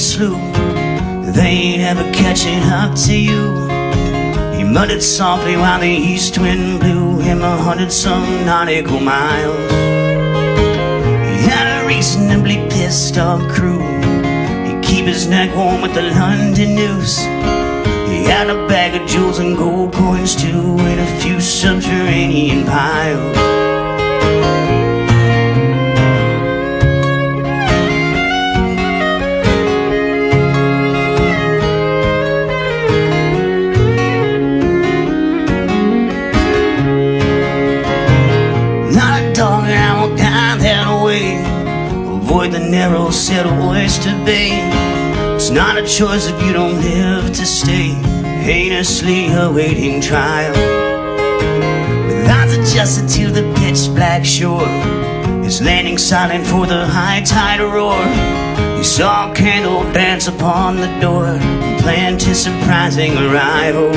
slew. They ain't ever catching up to you. He muttered softly while the east wind blew him 100-some nautical miles. He had a reasonably pissed off crew. He'd keep his neck warm with the London news. He had a bag of jewels and gold coins too, and a few subterranean piles. Avoid the narrow set of Oyster Bay. It's not a choice if you don't live to stay heinously awaiting trial. With odds adjusted to the pitch black shore, his landing silent for the high tide roar. He saw a candle dance upon the door and planned his surprising arrival.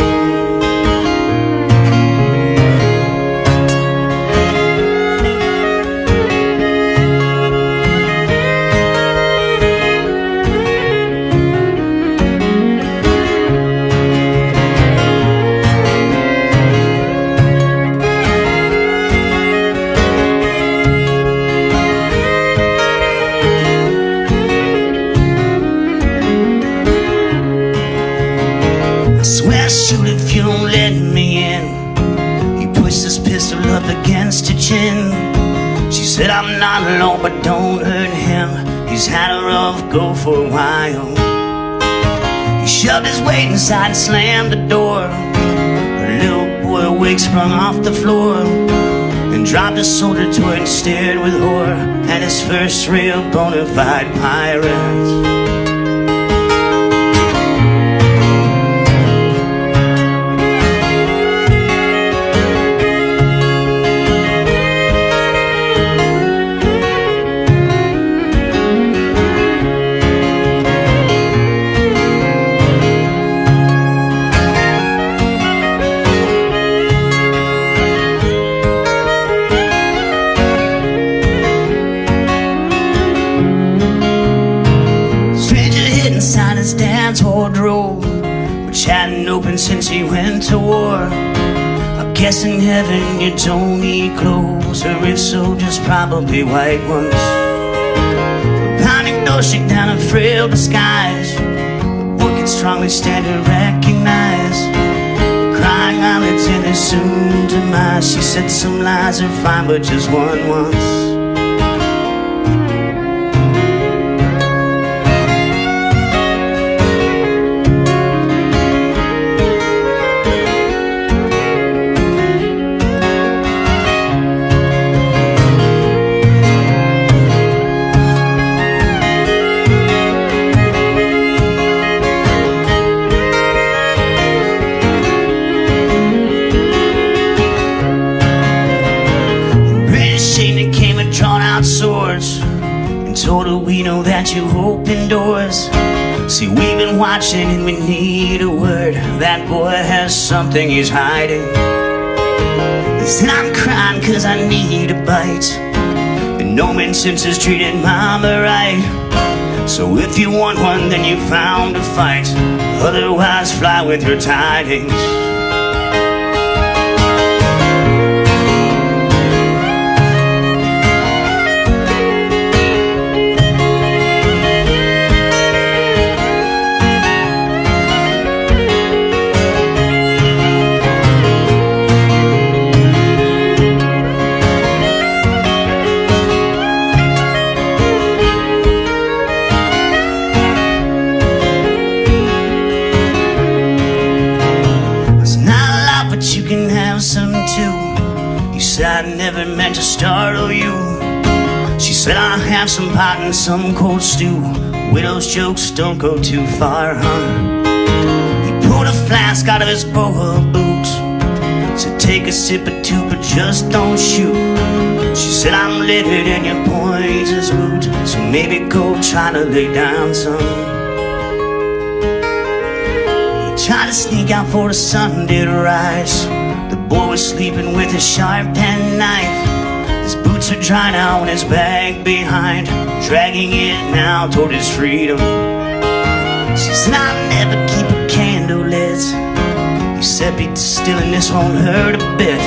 Shoot if you don't let me in. He pushed his pistol up against her chin. She said, I'm not alone, but don't hurt him. He's had a rough go for a while. He shoved his weight inside and slammed the door. A little boy awake sprung off the floor and dropped his shoulder to it and stared with horror at his first real bona fide pirate. Inside his dad's wardrobe, which hadn't opened since he went to war. I guess in heaven you don't need clothes, or if so, just probably white ones. The pounding door shook down a frail disguise. The boy could strongly stand to recognize the crying eyelids in his soon demise. She said some lies are fine, but just one once. Swords and told her, we know that you open doors. See, we've been watching and we need a word. That boy has something he's hiding. He said, I'm crying cause I need a bite, and no man since has treated mama right. So if you want one, then you found a fight. Otherwise, fly with your tidings. You can have some too. You said I never meant to startle you. She said I'll have some pot and some cold stew. Widow's jokes don't go too far, huh? He pulled a flask out of his boa boot. Said take a sip or two, but just don't shoot. She said I'm littered and your points is moot, so maybe go try to lay down some. Tried to sneak out for the sun did rise. The boy was sleeping with a sharp penknife. His boots were dry now and his bag behind, dragging it now toward his freedom. She said I'll never keep a candle lit. You said be still and this won't hurt a bit.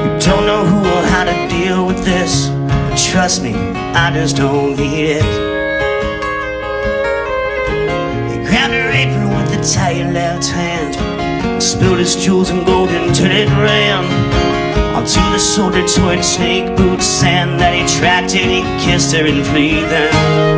You don't know who or how to deal with this, but trust me, I just don't need it. He grabbed her apron with the tight left hand, spilled his jewels and gold until it ran onto the soldier toy and snake boot sand that he tracked and he kissed her and fleed then.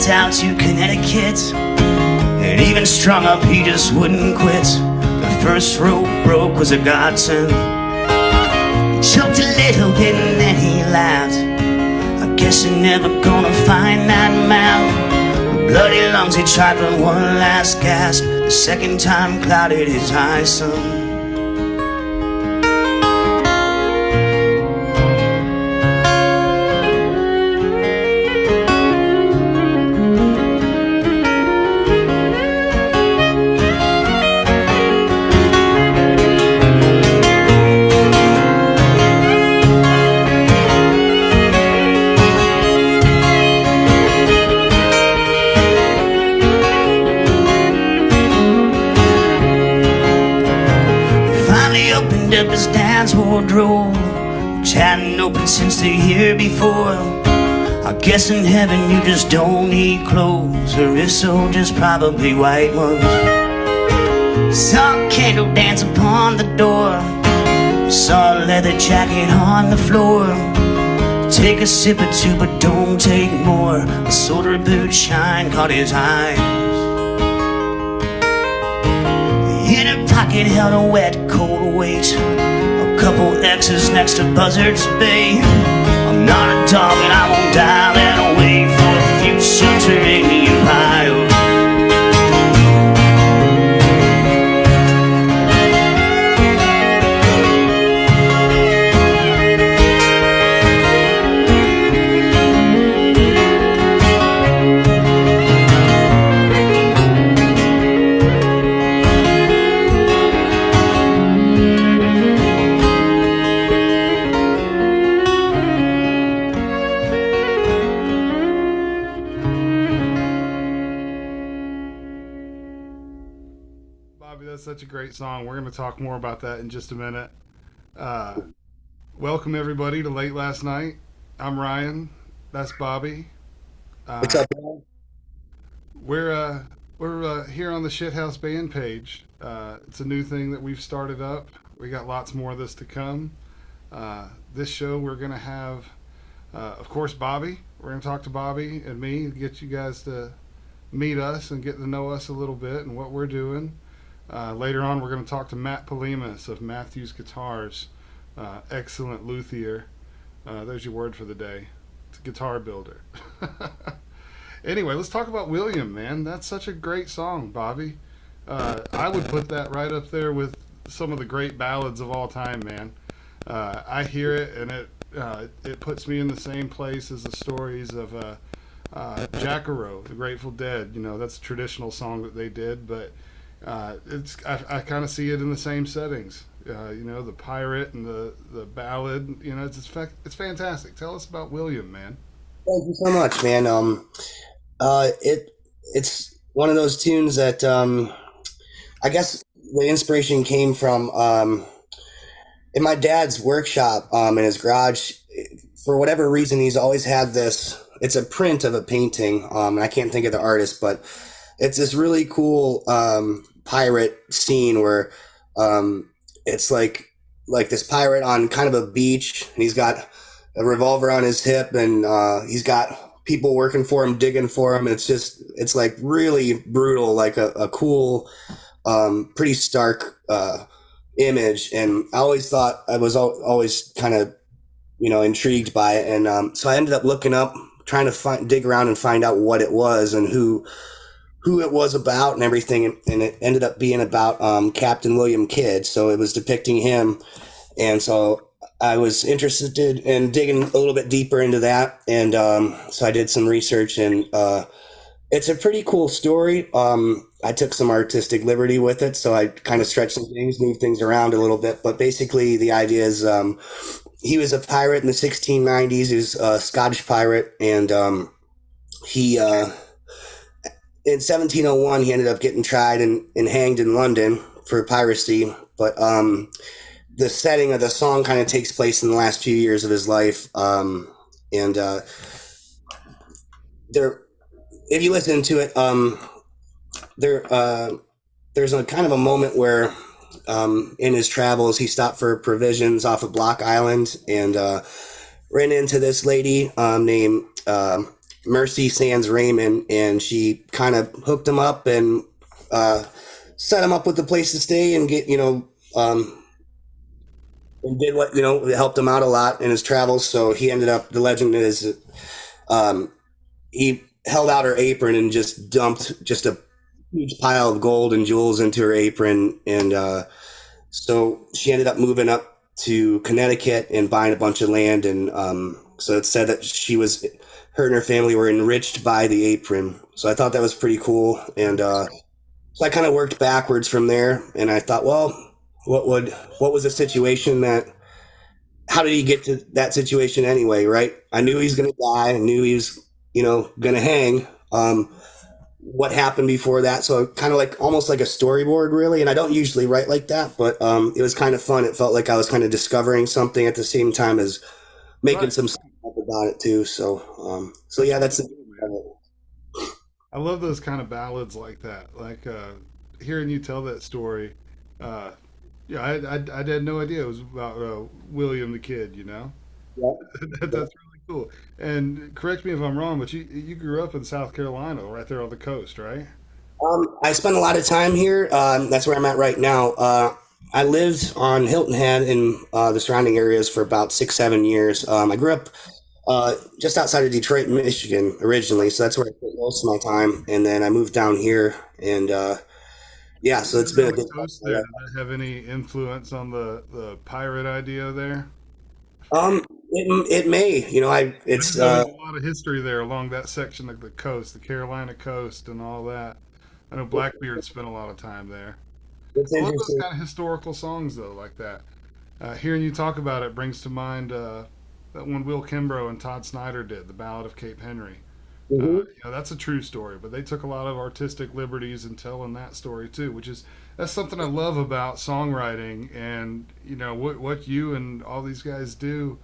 Out to Connecticut, and even strung up, he just wouldn't quit. The first rope broke was a godsend. He choked a little bit and then he laughed. I guess you're never gonna find that man. With bloody lungs he tried for one last gasp. The second time clouded his eyes some. Up his dad's wardrobe, which hadn't opened since the year before. I guess in heaven you just don't need clothes, or if so, just probably white ones. Saw a candle dance upon the door, saw a leather jacket on the floor. Take a sip or two, but don't take more. A soldier boot shine caught his eyes. The inner pocket held a wet, cold weight, a couple X's next to Buzzard's Bay. I'm not a dog and I won't dial that away for a few subterranean piles. That's such a great song. We're going to talk more about that in just a minute. Welcome everybody to Late Last Night. I'm Ryan. That's Bobby. What's up, man? We're here on the Shithouse Band page. It's a new thing that we've started up. We got lots more of this to come. This show we're going to have, of course, Bobby. We're going to talk to Bobby and me, get you guys to meet us and get to know us a little bit and what we're doing. Later on, we're going to talk to Matt Polimas of Matthews Guitars, excellent luthier. There's your word for the day. It's a guitar builder. Anyway, let's talk about William, man. That's such a great song, Bobby. I would put that right up there with some of the great ballads of all time, man. I hear it, and it puts me in the same place as the stories of Jackarow, the Grateful Dead. You know, that's a traditional song that they did, but I kind of see it in the same settings. You know, the pirate and the ballad. You know, it's fantastic. Tell us about William, man. Thank you so much, man. It's one of those tunes that I guess the inspiration came from in my dad's workshop in his garage. For whatever reason, he's always had this. It's a print of a painting, and I can't think of the artist, but it's this really cool pirate scene where it's like this pirate on kind of a beach, and he's got a revolver on his hip, and he's got people working for him, digging for him. It's like really brutal, like a cool, pretty stark image. And I always thought I was always kind of, intrigued by it. And so I ended up looking up trying to dig around and find out what it was and who it was about and everything. And it ended up being about Captain William Kidd. So it was depicting him. And so I was interested in digging a little bit deeper into that. And so I did some research, and it's a pretty cool story. I took some artistic liberty with it. So I kind of stretched some things, moved things around a little bit. But basically, the idea is he was a pirate in the 1690s. He was a Scottish pirate. And he in 1701, he ended up getting tried and hanged in London for piracy. But the setting of the song kind of takes place in the last few years of his life. And there, if you listen to it, there's a kind of a moment where in his travels, he stopped for provisions off of Block Island and ran into this lady named Mercy Sands Raymond, and she kind of hooked him up and set him up with a place to stay and get, and did what, helped him out a lot in his travels. So he ended up, the legend is, he held out her apron and just dumped just a huge pile of gold and jewels into her apron. And so she ended up moving up to Connecticut and buying a bunch of land. And so it said that her and her family were enriched by the apron. So I thought that was pretty cool. And so I kind of worked backwards from there. And I thought, well, what was the situation how did he get to that situation anyway, right? I knew he was going to die. I knew he was, going to hang. What happened before that? So kind of almost like a storyboard, really. And I don't usually write like that, but it was kind of fun. It felt like I was kind of discovering something at the same time as making some stuff up about it too. So yeah, that's it. I love those kind of ballads like that. Like hearing you tell that story. Yeah, I had no idea it was about William the Kid. Yeah. That's really cool. And correct me if I'm wrong, but you grew up in South Carolina, right there on the coast, right? I spent a lot of time here. That's where I'm at right now. I lived on Hilton Head in the surrounding areas for about 6, 7 years. I grew up just outside of Detroit, Michigan, originally, so that's where I spent most of my time. And then I moved down here, and yeah, so it's Living been on a the big. coast there, did that have any influence on the pirate idea there? It may, I it's know there's a lot of history there along that section of the coast, the Carolina coast, and all that. I know Blackbeard spent a lot of time there. it's I love those interesting. kind of historical songs though, like that. Hearing you talk about it brings to mind that one Will Kimbrough and Todd Snyder did, the Ballad of Cape Henry. Hmm. That's a true story, but they took a lot of artistic liberties in telling that story too, which is that's something I love about songwriting, and what you and all these guys do,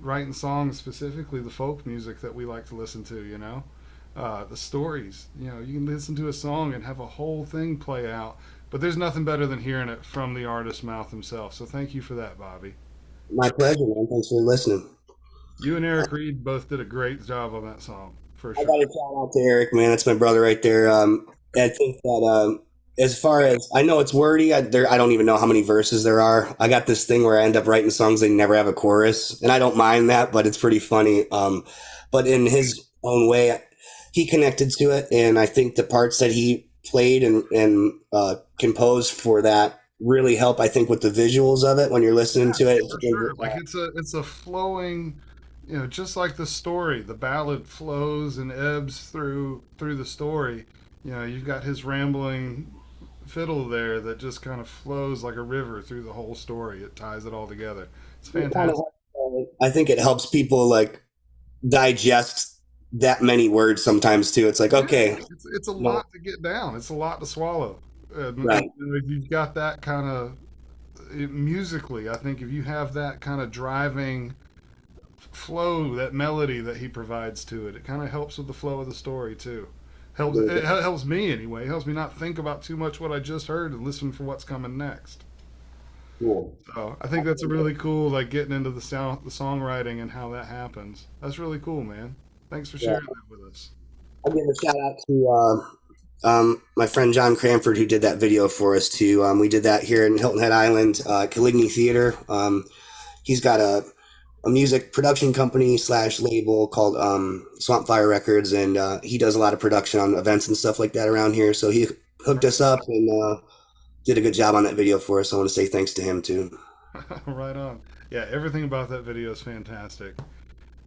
writing songs, specifically the folk music that we like to listen to. The stories. You can listen to a song and have a whole thing play out, but there's nothing better than hearing it from the artist's mouth himself. So thank you for that, Bobby. My pleasure, man. Thanks for listening. You and Eric Reed both did a great job on that song, for I sure. got to shout out to Eric, man. That's my brother right there. I think that as far as I know, it's wordy. I don't even know how many verses there are. I got this thing where I end up writing songs that never have a chorus, and I don't mind that, but it's pretty funny. But in his own way, he connected to it, and I think the parts that he played and composed for that really help. I think with the visuals of it when you're listening Yeah, to it. for sure. Like it's a flowing, just like the story. The ballad flows and ebbs through the story. You've got his rambling fiddle there that just kind of flows like a river through the whole story. It ties it all together. It's It kind of, fantastic. I think it helps people digest that many words sometimes too. It's like, Yeah, okay, it's a no, lot to get down. It's a lot to swallow. And right. if you've got that kind of musically, I think if you have that kind of driving flow, that melody that he provides to it, it kind of helps with the flow of the story too. Helps me anyway. It helps me not think about too much what I just heard and listen for what's coming next. Cool. So I think that's a really cool, like getting into the songwriting and how that happens. That's really cool, man. Thanks for Yeah. sharing that with us. I'll give a shout out to my friend John Cranford who did that video for us too. We did that here in Hilton Head Island, Caligny Theater. He's got a music production company / label called Swamp Fire Records, and he does a lot of production on events and stuff like that around here. So he hooked us up and did a good job on that video for us. I want to say thanks to him too. Right on. Yeah, everything about that video is fantastic.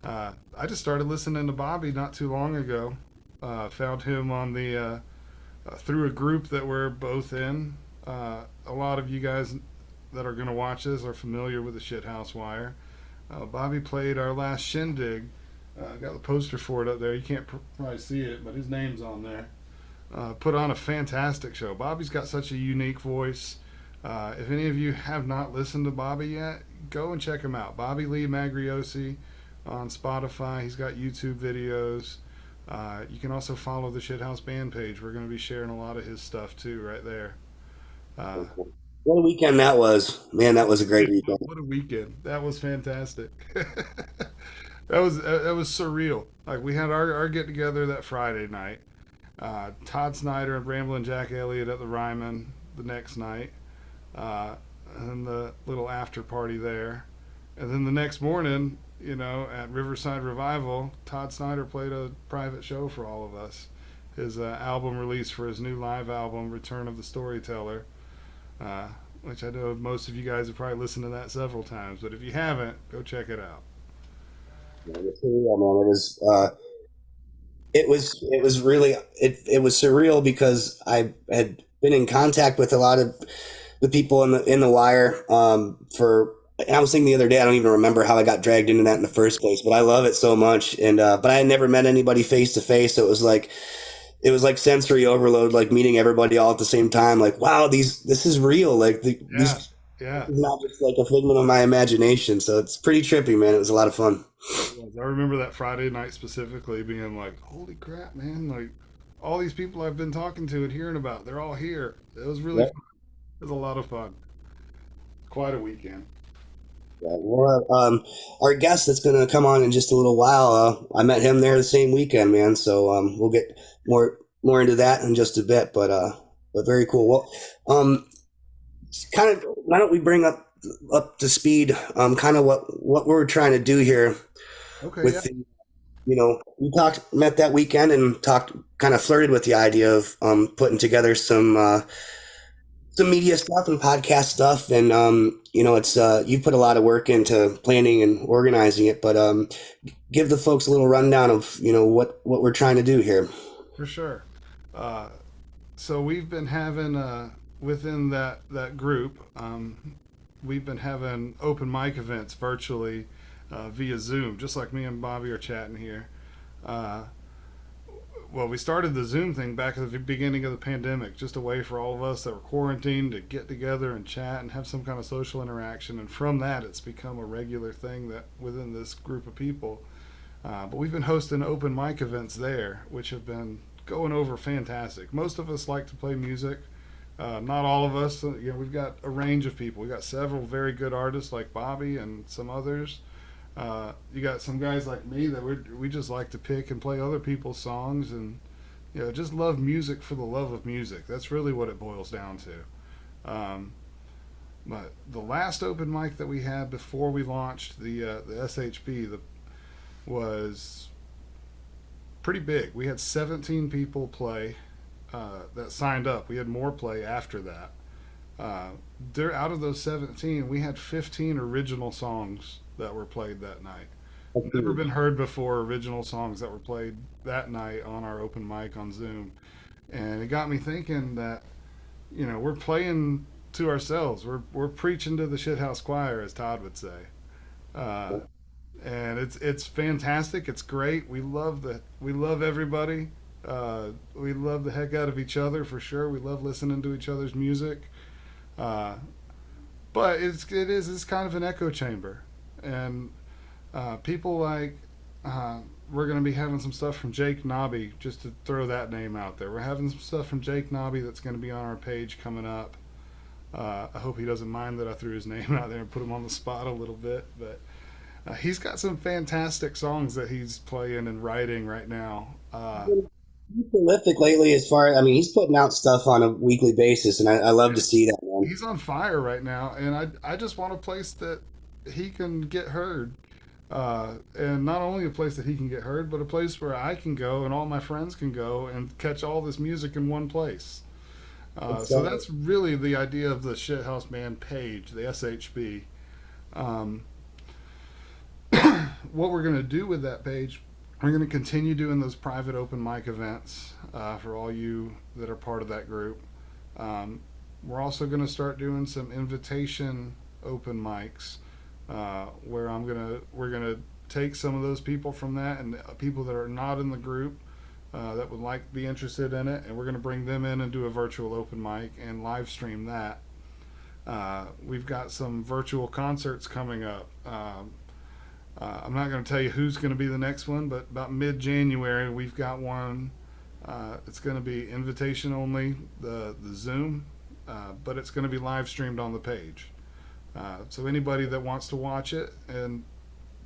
I just started listening to Bobby not too long ago. Found him on the through a group that we're both in. A lot of you guys that are going to watch this are familiar with the Shithouse Wire. Bobby played our last shindig. Got the poster for it up there. You can't probably see it, but his name's on there. Put on a fantastic show. Bobby's got such a unique voice. If any of you have not listened to Bobby yet, go and check him out. Bobby Lee Magriosi on Spotify. He's got YouTube videos. You can also follow the Shithouse Band page. We're going to be sharing a lot of his stuff too right there. What a weekend that was. Man, that was a great weekend. What a weekend. That was fantastic. That was surreal. Like we had our get together that Friday night. Todd Snyder and Ramblin' Jack Elliott at the Ryman the next night. And the little after party there. And then the next morning, at Riverside Revival, Todd Snyder played a private show for all of us. His album release for his new live album, Return of the Storyteller, which I know most of you guys have probably listened to that several times. But if you haven't, go check it out. Yeah, man. It was surreal because I had been in contact with a lot of the people in the Wire and I was thinking the other day, I don't even remember how I got dragged into that in the first place, but I love it so much. And but I had never met anybody face to face, so it was like sensory overload, like meeting everybody all at the same time. Like, wow, this is real. Like these Yeah. is not just like a figment of my imagination. So it's pretty trippy, man. It was a lot of fun. I remember that Friday night specifically being like, holy crap, man. Like, all these people I've been talking to and hearing about, they're all here. It was really fun. It was a lot of fun. Quite a weekend. Yeah, our guest that's going to come on in just a little while, I met him there the same weekend, man. So we'll get more into that in just a bit, but very cool. Well, kind of why don't we bring up to speed kind of what we're trying to do here Okay, with we met that weekend and kind of flirted with the idea of putting together some media stuff and podcast stuff, and it's you've put a lot of work into planning and organizing it, but give the folks a little rundown of what we're trying to do here. for sure. So we've been having within that group, we've been having open mic events virtually via Zoom, just like me and Bobby are chatting here. Well, we started the Zoom thing back at the beginning of the pandemic, just a way for all of us that were quarantined to get together and chat and have some kind of social interaction. And from that, it's become a regular thing that within this group of people. But we've been hosting open mic events there, which have been going over fantastic. Most of us like to play music. Not all of us. We've got a range of people. We've got several very good artists like Bobby and some others. You got some guys like me that we just like to pick and play other people's songs and just love music for the love of music. That's really what it boils down to. But the last open mic that we had before we launched the SHB was pretty big. We had 17 people play that signed up. We had more play after that. Out of those 17, we had 15 original songs that were played that night. Never been heard before original songs that were played that night on our open mic on Zoom. And it got me thinking that, we're playing to ourselves. We're preaching to the shithouse choir, as Todd would say. And it's fantastic. It's great. We love everybody. We love the heck out of each other for sure. We love listening to each other's music. But it's kind of an echo chamber. And people like we're going to be having some stuff from Jake Nobby, just to throw that name out there. We're having some stuff from Jake Nobby that's going to be on our page coming up. I hope he doesn't mind that I threw his name out there and put him on the spot a little bit, but he's got some fantastic songs that he's playing and writing right now. He's prolific lately he's putting out stuff on a weekly basis, and I love to see that, man. He's on fire right now, and I just want a place that he can get heard. And not only a place that he can get heard, but a place where I can go and all my friends can go and catch all this music in one place. So that's really the idea of the Shithouse Band page, the SHB. Um, what we're going to do with that page, we're going to continue doing those private open mic events for all you that are part of that group. We're also going to start doing some invitation open mics where we're gonna take some of those people from that and people that are not in the group that would like be interested in it, and we're gonna bring them in and do a virtual open mic and live stream that. We've got some virtual concerts coming up. I'm not going to tell you who's going to be the next one, but about mid-January we've got one. It's going to be invitation only, the Zoom, but it's going to be live streamed on the page. So anybody that wants to watch it and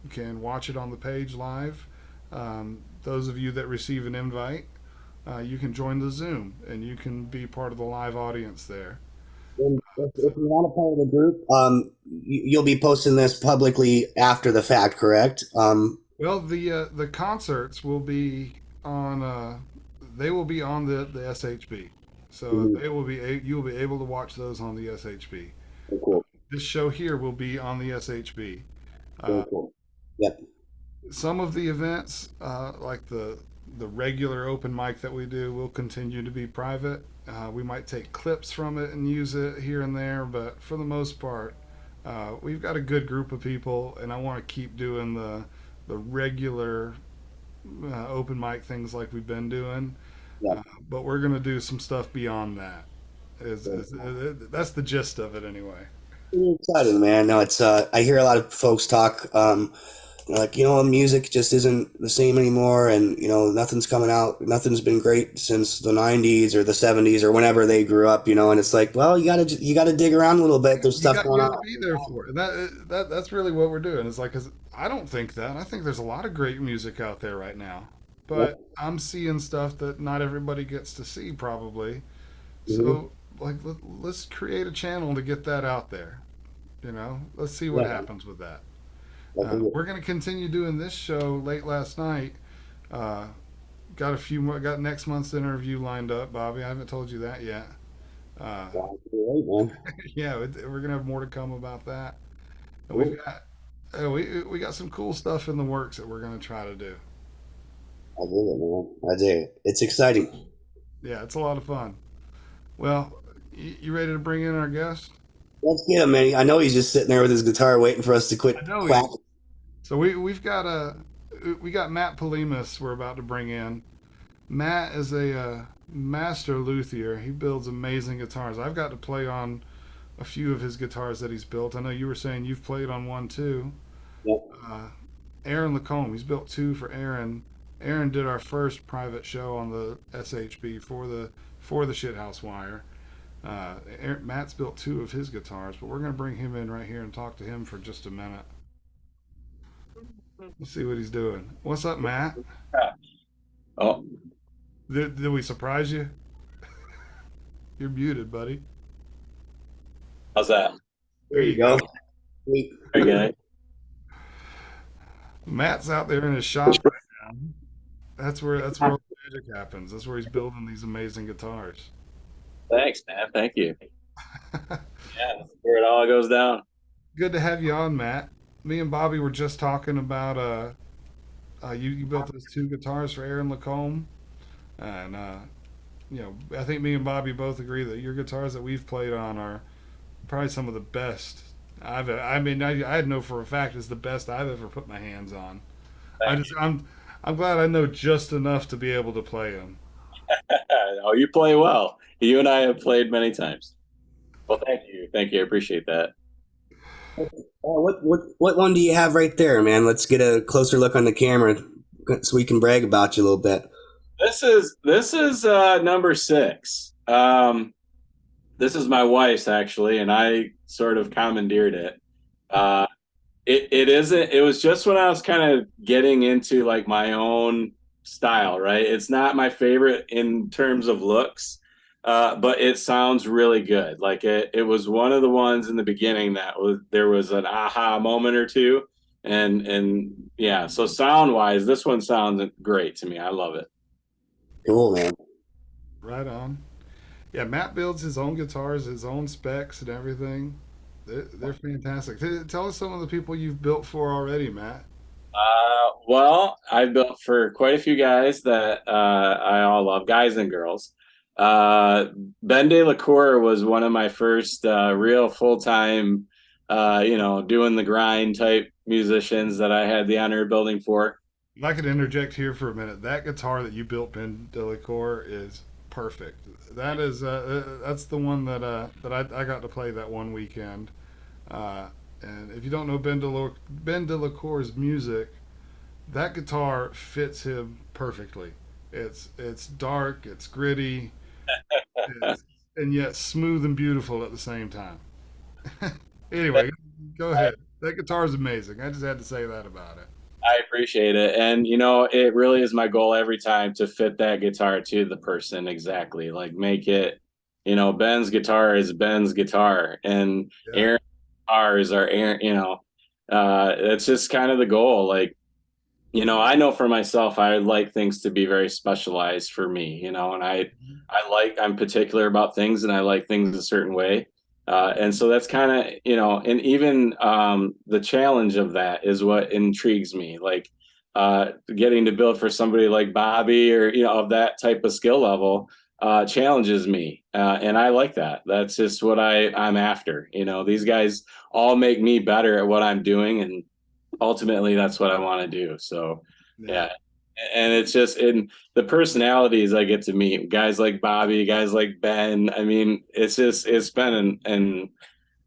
can watch it on the page live. Those of you that receive an invite, you can join the Zoom and you can be part of the live audience there. And if you're not a part of the group, you'll be posting this publicly after the fact, correct? Well, the concerts will be on they will be on the SHB, so they will be you will be able to watch those on the SHB. Very cool. This show here will be on the SHB. Very cool. Yep. Some of the events, like the regular open mic that we do, will continue to be private. We might take clips from it and use it here and there, but for the most part, we've got a good group of people, and I want to keep doing the regular open mic things like we've been doing. Yeah. But we're gonna do some stuff beyond that. That's the gist of it, anyway. Pretty exciting, man. No, it's I hear a lot of folks talk, like, music just isn't the same anymore, and nothing's coming out, nothing's been great since the '90s or the '70s or whenever they grew up, and it's like, well, you gotta dig around a little bit. There's stuff You going got to on. be there for it. That's really what we're doing. It's like, 'cause I don't think that. I think there's a lot of great music out there right now, Yep. but I'm seeing stuff that not everybody gets to see probably. Hmm. So like, let's create a channel to get that out there. Let's see what Yeah. happens with that. Definitely. We're going to continue doing this show late last night. Uh, got a few more. Got next month's interview lined up, Bobby. I haven't told you that yet. Uh, Wow, great, man. yeah, we're gonna have more to come about that. And Cool. we got some cool stuff in the works that we're gonna try to do. I dig it, man. I dig it. It's exciting. Yeah, it's a lot of fun. Well, you ready to bring in our guest? Let's get him, man. I know he's just sitting there with his guitar waiting for us to I quit know he. quack. So we got Matt Polimas we're about to bring in. Matt is a master luthier. He builds amazing guitars. I've got to play on a few of his guitars that he's built. I know you were saying you've played on one too. Yep. Uh, Aaron Lacombe, he's built two for Aaron. Aaron did our first private show on the SHB for the Shithouse Wire. Matt's built two of his guitars, but we're going to bring him in right here and talk to him for just a minute. Let's see what he's doing. What's up, Matt? Oh, Did we surprise you? You're muted, buddy. how's that? There There you you go. go. Sweet. Very good. Matt's out there in his shop right now. That's where all the magic happens. That's where he's building these amazing guitars. Thanks, man. Thank you. Yeah, that's where it all goes down. Good to have you on, Matt. Me and Bobby were just talking about you built those two guitars for Aaron Lacombe, and I think me and Bobby both agree that your guitars that we've played on are probably some of the best. I mean, I know for a fact it's the best I've ever put my hands on. I Thank just I'm glad I know just enough to be able to play them. you. Oh, you play well. You and I have played many times. Well, thank you. Thank you. I appreciate that. Oh, what one do you have right there, man? Let's get a closer look on the camera so we can brag about you a little bit. This is number six. This is my wife's actually, and I sort of commandeered it. Uh, it isn't. It was just when I was kind of getting into like my own style, right? It's not my favorite in terms of looks, but it sounds really good. Like it was one of the ones in the beginning that was there was an aha moment or two, and yeah, so sound wise, this one sounds great to me. I love it. Cool, man. Right on. Yeah, Matt builds his own guitars, his own specs and everything. They're fantastic. Tell us some of the people you've built for already, Matt. Well, I've built for quite a few guys that I all love, guys and girls. Uh, Ben De La Cour was one of my first real full time, doing the grind type musicians that I had the honor of building for. If I could interject here for a minute, that guitar that you built, Ben Delacour, is perfect. That is that's the one that I got to play that one weekend. Uh, and if you don't know Ben Delacour's music, that guitar fits him perfectly. It's dark, it's gritty, it's, and yet smooth and beautiful at the same time. Anyway, go ahead. That guitar is amazing. I just had to say that about it. I appreciate it. And it really is my goal every time to fit that guitar to the person exactly. Like make it, Ben's guitar is Ben's guitar and Yeah, Aaron's guitars are Aaron, it's just kind of the goal. Like, I know for myself, I like things to be very specialized for me, and I'm particular about things and I like things a certain way. And so that's kind of, and even the challenge of that is what intrigues me. Like getting to build for somebody like Bobby or, of that type of skill level challenges me. And I like that. That's just what I'm after. These guys all make me better at what I'm doing. And ultimately that's what I want to do. So yeah, yeah. And it's just in the personalities I get to meet, guys like Bobby, guys like Ben. I mean, it's been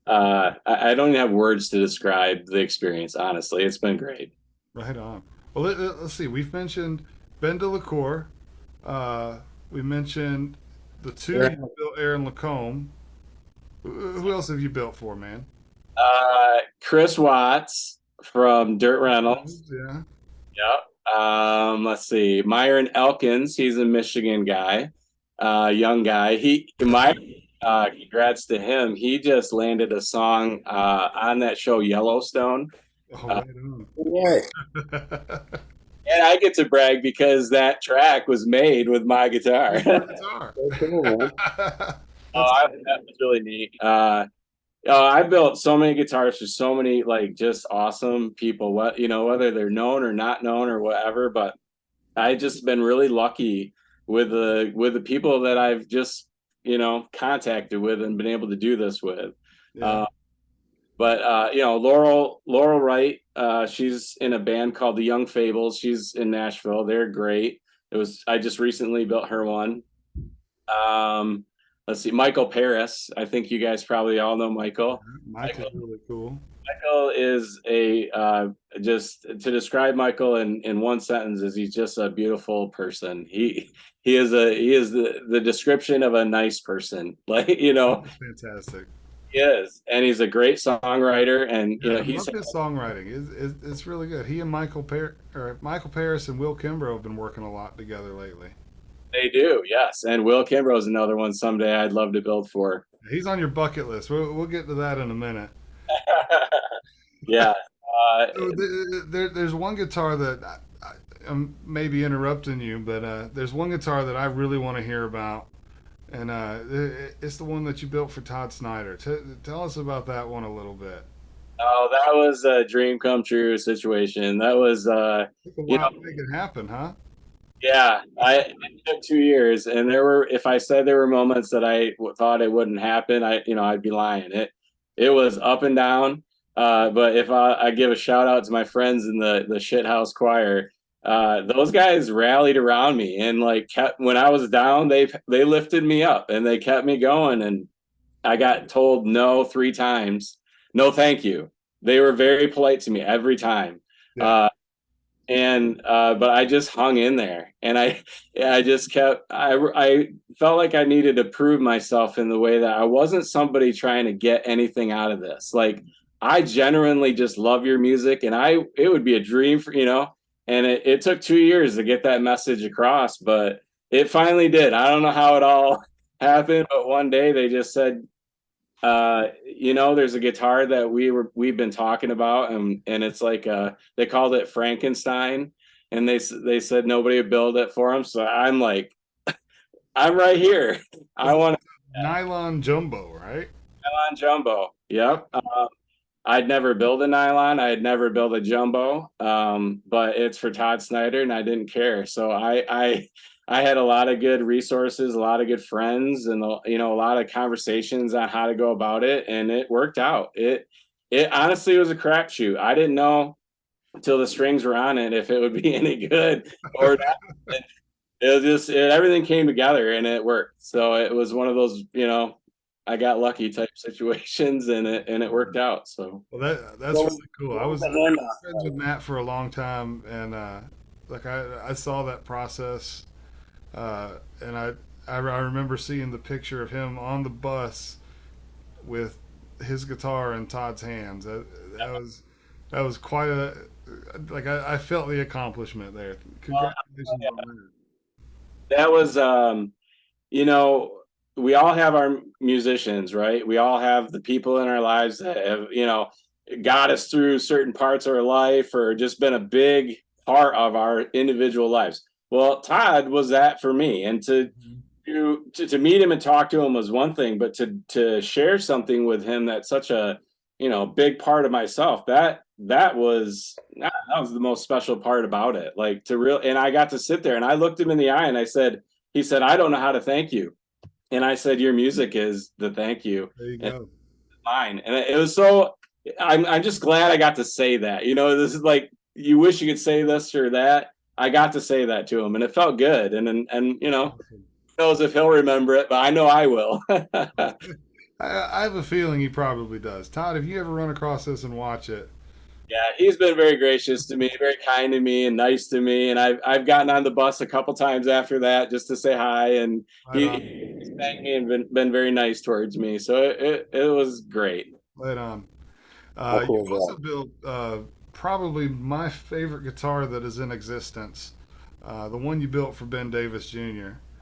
I don't even have words to describe the experience, honestly. It's been great. right on. Well, us see. We've mentioned Ben Delacour. Uh, we mentioned the two Yeah. you built, Aaron Lacombe. Who else have you built for, man? Chris Watts from Dirt Reynolds. Yeah. Yep. Let's see. Myron Elkins, he's a Michigan guy, young guy. Congrats to him. He just landed a song on that show Yellowstone. Oh, Uh, right on. Right. and I get to brag because that track was made with my guitar. With your guitar. Cool, man. That's That was really neat. I built so many guitars for so many like just awesome people. Whether they're known or not known or whatever, but I just been really lucky with the people that I've just contacted with and been able to do this with. yeah. Uh, but Laurel Wright, she's in a band called the Young Fables. She's in Nashville. They're great. I just recently built her one. Um, let's see, Michael Paris. I think you guys probably all know Michael. Michael's really cool. Michael is just to describe Michael in one sentence is he's just a beautiful person. He is the description of a nice person. Like, That's fantastic. he is. And he's a great songwriter and Yeah, I he's love his songwriting. It's really good. He and Michael Paris and Will Kimbrough have been working a lot together lately. they do, yes. And Will Kimbrough is another one someday I'd love to build for. He's on your bucket list. We'll get to that in a minute. Yeah. Uh, So there's one guitar that I'm maybe interrupting you, but there's one guitar that I really want to hear about, and it's the one that you built for Todd Snyder. Tell us about that one a little bit. oh, that was a dream come true situation. That was Took a you while know to make it happen, huh? Yeah, it took 2 years, and if I said there were moments that thought it wouldn't happen, I'd be lying. It was up and down. But if I give a shout out to my friends in the shithouse choir, those guys rallied around me and like kept when I was down, they lifted me up and they kept me going. And I got told no 3 times, no, thank you. They were very polite to me every time. Yeah, Uh, and but I just hung in there and I just kept I felt like I needed to prove myself in the way that I wasn't somebody trying to get anything out of this. Like I genuinely just love your music and it would be a dream for and it took 2 years to get that message across, but it finally did. I don't know how it all happened, but one day they just said There's a guitar that we've been talking about, and it's like they called it Frankenstein, and they said nobody would build it for them. So I'm like, I'm right here. I It's want a nylon jumbo, right? a nylon jumbo. Yep. I'd never build a nylon. I'd never build a jumbo. But it's for Todd Snyder, and I didn't care. So I had a lot of good resources, a lot of good friends, and a lot of conversations on how to go about it, and it worked out. It honestly was a crapshoot. I didn't know until the strings were on it if it would be any good or not. It was just everything came together and it worked. So it was one of those, I got lucky type situations, and it worked out. So Well, that's Well, really cool. I was friends with Matt for a long time, and like I saw that process, and I remember seeing the picture of him on the bus with his guitar in Todd's hands. That was quite a like I felt the accomplishment there. Congratulations on that. that was, you know, we all have our musicians, right? We all have the people in our lives that have, got us through certain parts of our life or just been a big part of our individual lives. Well, Todd was that for me. And to meet him and talk to him was one thing, but to share something with him that's such a, big part of myself, that was the most special part about it. Like and I got to sit there and I looked him in the eye and he said, I don't know how to thank you. And I said, your music is the thank you, There you and go. mine. And it was so, I'm just glad I got to say that. This is like, you wish you could say this or that. I got to say that to him, and it felt good. And Awesome. who knows if he'll remember it, but I know I will. I have a feeling he probably does. Todd, if you ever run across this and watch it, Yeah, he's been very gracious to me, very kind to me, and nice to me. And I've gotten on the bus a couple times after that just to say hi, and right on, he's thanked me and been very nice towards me. So it was great. right on. How cool You've is also that? built probably my favorite guitar that is in existence. The one you built for Ben Davis Jr.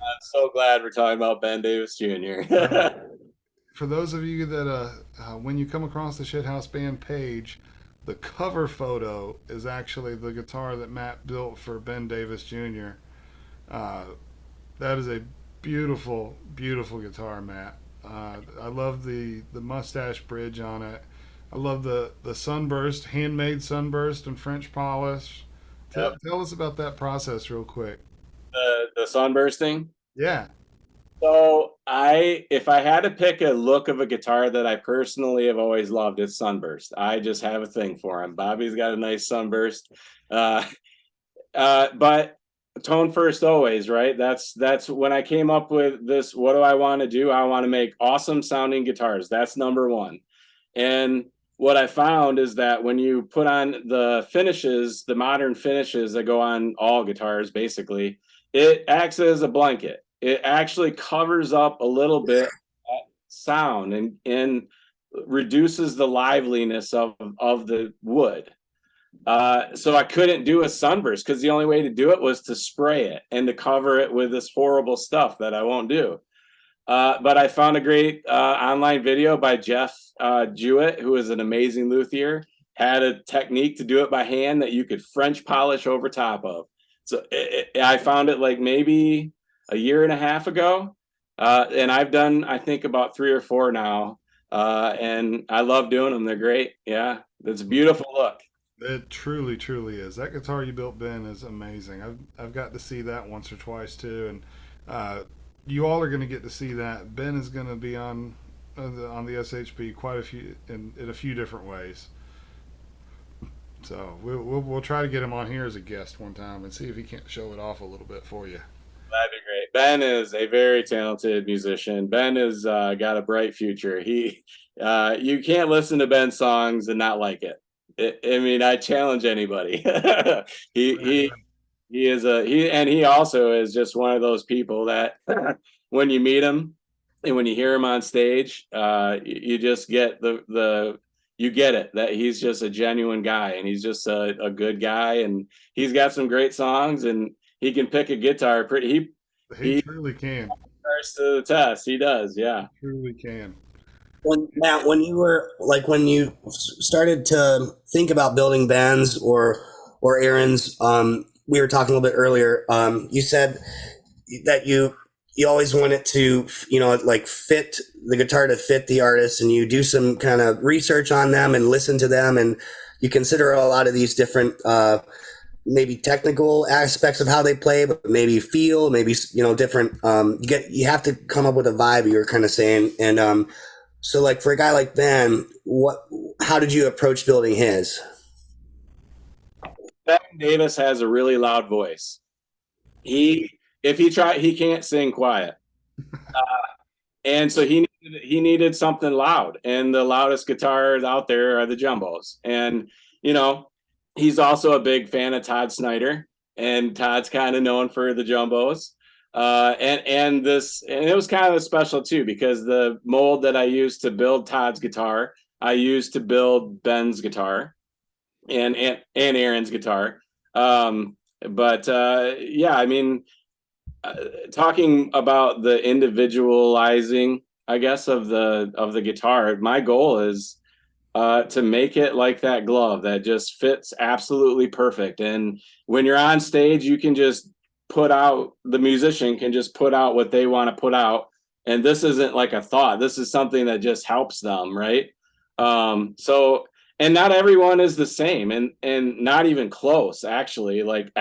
I'm so glad we're talking about Ben Davis Jr. Uh, for those of you that, when you come across the Shithouse Band page, the cover photo is actually the guitar that Matt built for Ben Davis Jr. Uh, that is a beautiful, beautiful guitar, Matt. I love the mustache bridge on it. I love the sunburst, handmade sunburst and French polish. Yep. Tell us about that process real quick. The sunbursting. Yeah. So if I had to pick a look of a guitar that I personally have always loved, it's Sunburst. I just have a thing for him. Bobby's got a nice Sunburst, uh, but tone first always, right? That's when I came up with this. What do I want to do? I want to make awesome sounding guitars. That's number one. And what I found is that when you put on the finishes, the modern finishes that go on all guitars, basically, it acts as a blanket. It actually covers up a little bit sound and reduces the liveliness of the wood. So I couldn't do a sunburst because the only way to do it was to spray it and to cover it with this horrible stuff that I won't do. But I found a great online video by Jeff Jewett, who is an amazing luthier, had a technique to do it by hand that you could French polish over top of. So I found it like maybe a year and a half ago. And I've done, I think, about 3 or 4 now. And I love doing them. They're great. Yeah, it's a beautiful look. It truly, truly is. That guitar you built, Ben, is amazing. I've got to see that once or twice too, and you all are going to get to see that. Ben is going to be on the SHP quite a few in a few different ways. So we'll try to get him on here as a guest one time and see if he can't show it off a little bit for you. That'd be great. Ben is a very talented musician. Ben has got a bright future. You can't listen to Ben's songs and not like it. I mean, I challenge anybody. he Right, he right. he is and he also is just one of those people that when you meet him and when you hear him on stage, you just get you get it that he's just a genuine guy and he's just a good guy and he's got some great songs and he can pick a guitar pretty. He He truly can. starts to the test. He does, yeah. Truly can. When you were like when you started to think about building bands or errands, we were talking a little bit earlier. You said that you always want it to like fit the guitar to fit the artist, and you do some kind of research on them and listen to them, and you consider a lot of these different maybe technical aspects of how they play, but maybe feel, maybe different. You have to come up with a vibe. You were kind of saying, and so like for a guy like Ben, how did you approach building his? Ben Davis has a really loud voice. If he try, he can't sing quiet, and so he needed something loud, and the loudest guitars out there are the jumbos, and you know he's also a big fan of Todd Snyder, and Todd's kind of known for the jumbos. And it was kind of special too because the mold that I used to build Todd's guitar, I used to build Ben's guitar and Aaron's guitar. But yeah, I mean, talking about the individualizing, I guess, of the guitar, my goal is to make it like that glove that just fits absolutely perfect. And when you're on stage, you can just the musician can just put out what they want to put out. And this isn't like a thought. This is something that just helps them, right? So, and not everyone is the same, and not even close, actually. Like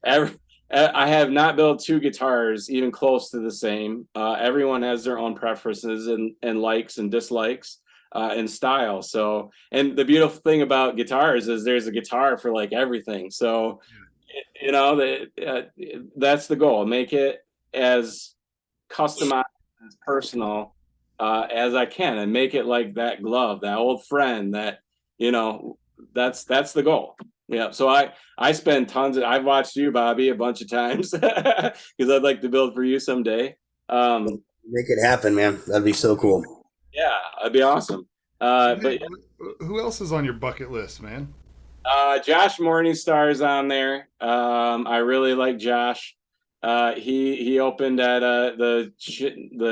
every, I have not built two guitars even close to the same. Everyone has their own preferences and likes and dislikes and style. So, and the beautiful thing about guitars is there's a guitar for like everything. So, that's the goal. Make it as customized, as personal as I can, and make it like that glove, that old friend. You know, that's the goal. Yeah. So I spend I've watched you, Bobby, a bunch of times because I'd like to build for you someday. Make it happen, man. That'd be so cool. Yeah, that'd be awesome. Hey, But who else is on your bucket list, man? Josh Morningstar's on there. I really like Josh. He opened at the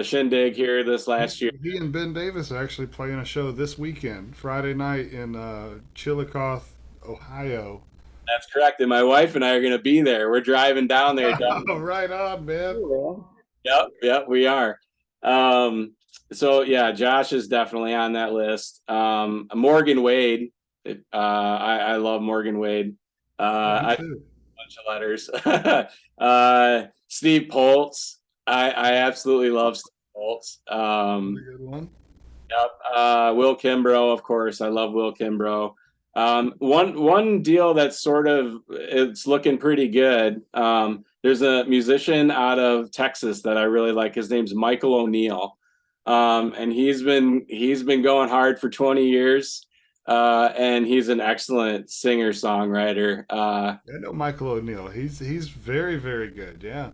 Shindig here this last year. He and Ben Davis are actually playing a show this weekend, Friday night in Chillicothe, Ohio. That's correct. And my wife and I are going to be there. We're driving down there. Oh, right on, man. Yep, we are. Um, so yeah, Josh is definitely on that list. Morgan Wade, I love Morgan Wade. Me I too. bunch of letters. Steve Poltz, I absolutely love Steve Poltz. Another good one. Yep. Will Kimbrough, of course. I love Will Kimbrough. One deal that's sort of it's looking pretty good. There's a musician out of Texas that I really like. His name's Michael O'Neill, and he's been going hard for 20 years, and he's an excellent singer songwriter. I know Michael O'Neill. He's very very good. Yeah.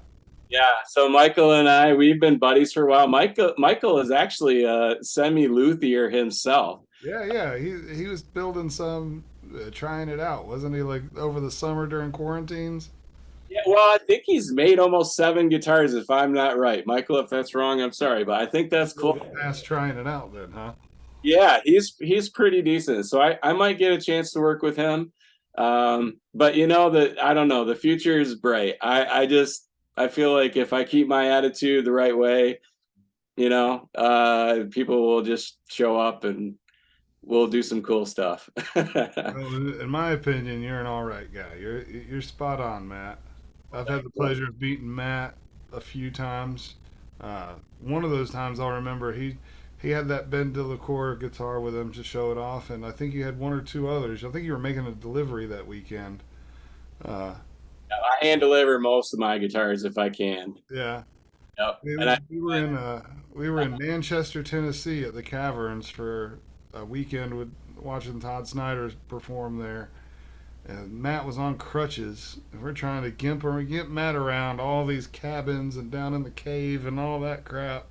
Yeah, so Michael and I, we've been buddies for a while. Michael is actually a semi-luthier himself. Yeah. He was building some, trying it out, wasn't he? Like over the summer during quarantines. Yeah, well, I think he's made almost seven guitars, if I'm not right. Michael, if that's wrong, I'm sorry, but I think that's cool. Past trying it out, then, huh? Yeah, he's pretty decent. So I might get a chance to work with him. But that I don't know, the future is bright. I feel like if I keep my attitude the right way, people will just show up and we'll do some cool stuff. Well, in my opinion, you're an all right guy. You're spot on, Matt. I've had the pleasure of beating Matt a few times. One of those times I'll remember he had that Ben Delacour guitar with him to show it off, and I think you had one or two others. I think you were making a delivery that weekend. Uh, I hand deliver most of my guitars if I can. yeah, Yep. we, And we were in Manchester, Tennessee, at the Caverns for a weekend with watching Todd Snyder perform there. And Matt was on crutches. And we're trying to gimp Matt around all these cabins and down in the cave and all that crap.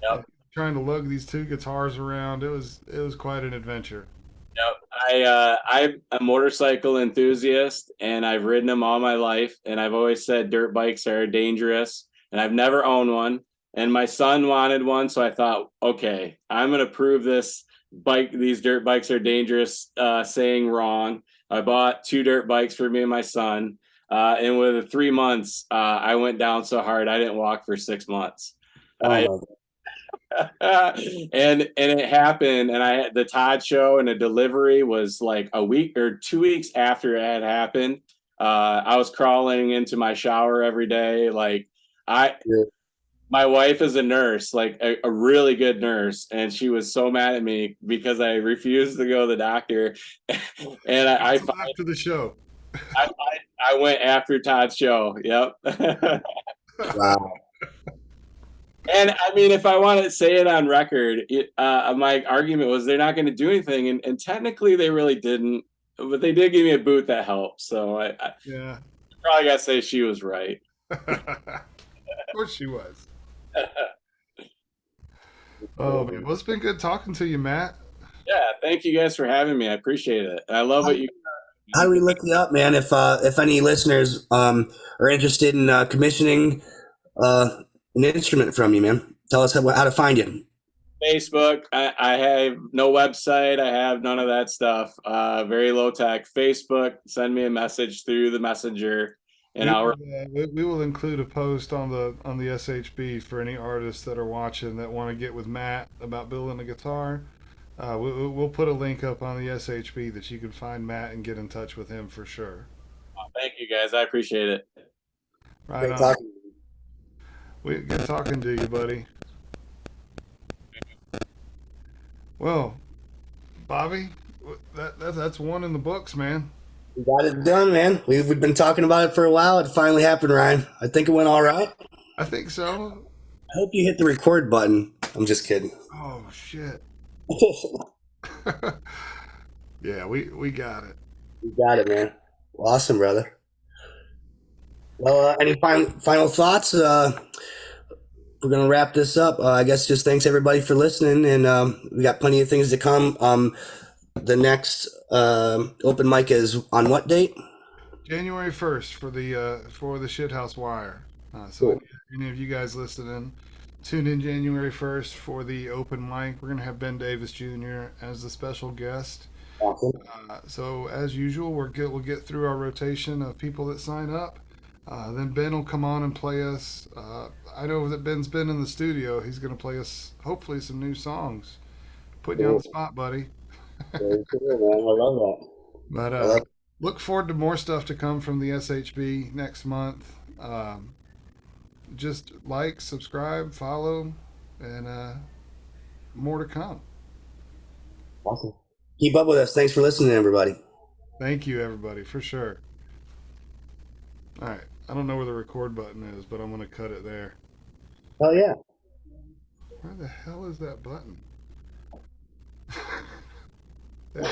yep. Trying to lug these two guitars around. It was quite an adventure. Yep. I'm a motorcycle enthusiast and I've ridden them all my life. And I've always said dirt bikes are dangerous and I've never owned one. and my son wanted one, so I thought, okay, I'm gonna prove these dirt bikes are dangerous, saying wrong. I bought 2 dirt bikes for me and my son, and within 3 months, I went down so hard I didn't walk for 6 months. Oh my And it happened, and the Todd show and the delivery was like a week or 2 weeks after it had happened. I was crawling into my shower every day. Like Yeah. my wife is a nurse, like a really good nurse, and she was so mad at me because I refused to go to the doctor. And After the show. I went after Todd's show. Yep. Wow. And I mean, if I want to say it on record, my argument was they're not going to do anything, and technically they really didn't, but they did give me a boot that helped. So I Yeah. probably got to say she was right. Of course she was. Oh man, well, it's been good talking to you, Matt. Yeah, thank you guys for having me. I appreciate it. I love what you. How do we look you up, man? If any listeners are interested in commissioning an instrument from you, man, tell us how to find you. Facebook. I have no website. I have none of that stuff. Very low tech. Facebook. Send me a message through the messenger, and I'll. We will include a post on the SHB for any artists that are watching that want to get with Matt about building a guitar. We'll put a link up on the SHB that you can find Matt and get in touch with him for sure. Thank you guys. I appreciate it. Right Great on. talking. Good talking to you, buddy. Well, Bobby, that's one in the books, man. We got it done, man. We've been talking about it for a while. It finally happened, Ryan. I think it went all right. I think so. I hope you hit the record button. I'm just kidding. Oh shit. Yeah, we got it. You got it, man. Awesome, brother. Well, any final thoughts? We're gonna wrap this up. I guess just thanks everybody for listening, and we got plenty of things to come. The next open mic is on what date? January 1st for the Shithouse Wire. So Cool. if any of you guys listening, tune in January 1st for the open mic. We're gonna have Ben Davis Jr. as the special guest. Awesome. So as usual, we'll get through our rotation of people that sign up. Then Ben will come on and play us. I know that Ben's been in the studio. He's going to play us hopefully some new songs. Putting you on the spot, buddy. Very cool, man. I love that. But I love look forward to more stuff to come from the SHB next month. Just like, subscribe, follow, and more to come. Awesome. Keep up with us. Thanks for listening, everybody. Thank you, everybody, for sure. All right. I don't know where the record button is, but I'm going to cut it there. Oh yeah. Where the hell is that button? There.